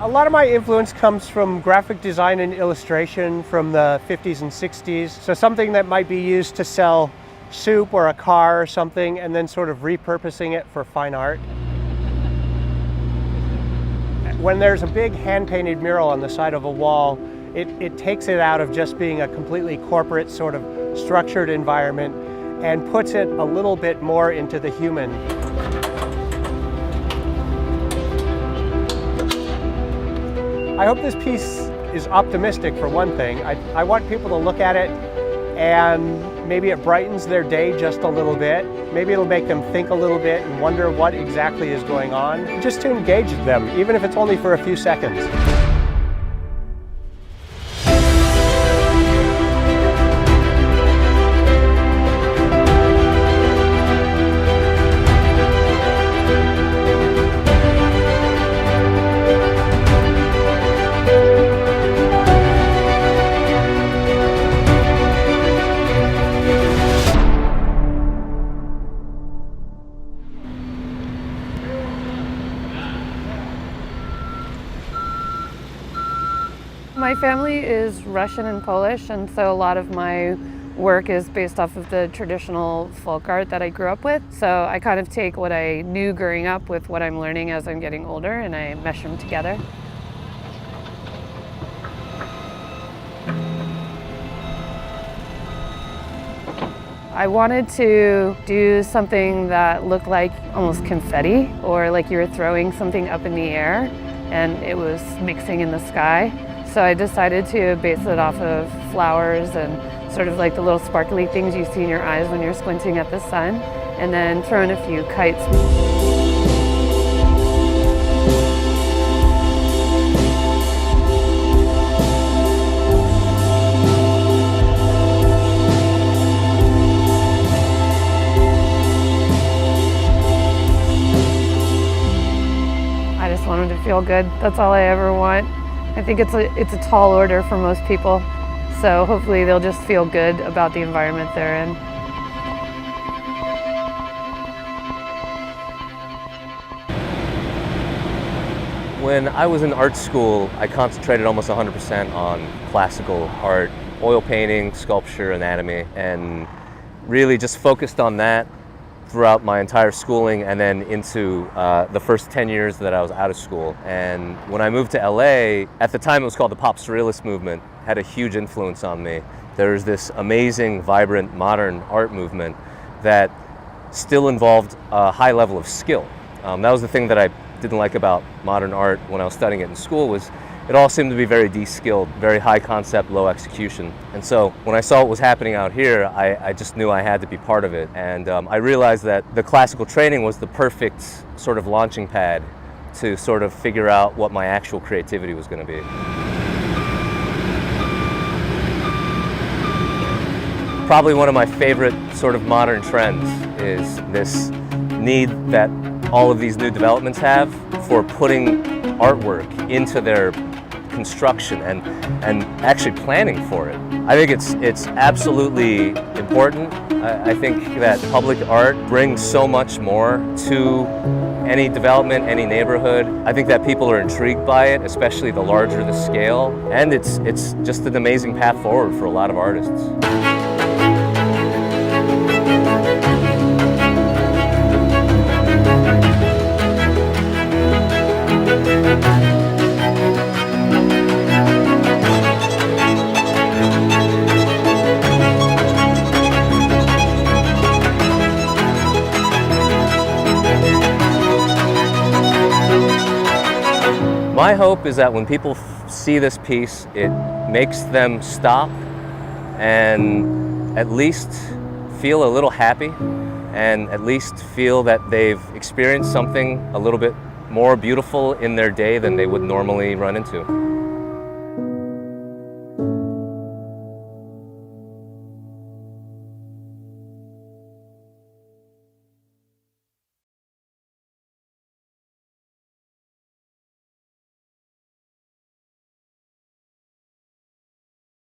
A lot of my influence comes from graphic design and illustration from the 50s and 60s. So something that might be used to sell soup or a car or something, and then sort of repurposing it for fine art. When there's a big hand-painted mural on the side of a wall, it takes it out of just being a completely corporate sort of structured environment and puts it a little bit more into the human. I hope this piece is optimistic for one thing. I want people to look at it and maybe it brightens their day just a little bit. Maybe it'll make them think a little bit and wonder what exactly is going on, just to engage them, even if it's only for a few seconds. My family is Russian and Polish, and so a lot of my work is based off of the traditional folk art that I grew up with. So I kind of take what I knew growing up with what I'm learning as I'm getting older, and I mesh them together. I wanted to do something that looked like almost confetti, or like you were throwing something up in the air and it was mixing in the sky. So I decided to base it off of flowers and sort of like the little sparkly things you see in your eyes when you're squinting at the sun, and then throw in a few kites. I just want them to feel good. That's all I ever want. I think it's a tall order for most people, so hopefully they'll just feel good about the environment they're in. When I was in art school, I concentrated almost 100% on classical art, oil painting, sculpture, anatomy, and really just focused on that throughout my entire schooling and then into the first 10 years that I was out of school. And when I moved to LA, at the time it was called the Pop Surrealist movement, had a huge influence on me. There's this amazing, vibrant, modern art movement that still involved a high level of skill. That was the thing that I didn't like about modern art when I was studying it in school, was it all seemed to be very de-skilled, very high concept, low execution. And so when I saw what was happening out here, I just knew I had to be part of it. And I realized that the classical training was the perfect sort of launching pad to sort of figure out what my actual creativity was going to be. Probably one of my favorite sort of modern trends is this need that all of these new developments have for putting artwork into their construction and actually planning for it. I think it's absolutely important. I think that public art brings so much more to any development, any neighborhood. I think that people are intrigued by it, especially the larger the scale, and it's just an amazing path forward for a lot of artists. My hope is that when people see this piece, it makes them stop and at least feel a little happy and at least feel that they've experienced something a little bit more beautiful in their day than they would normally run into.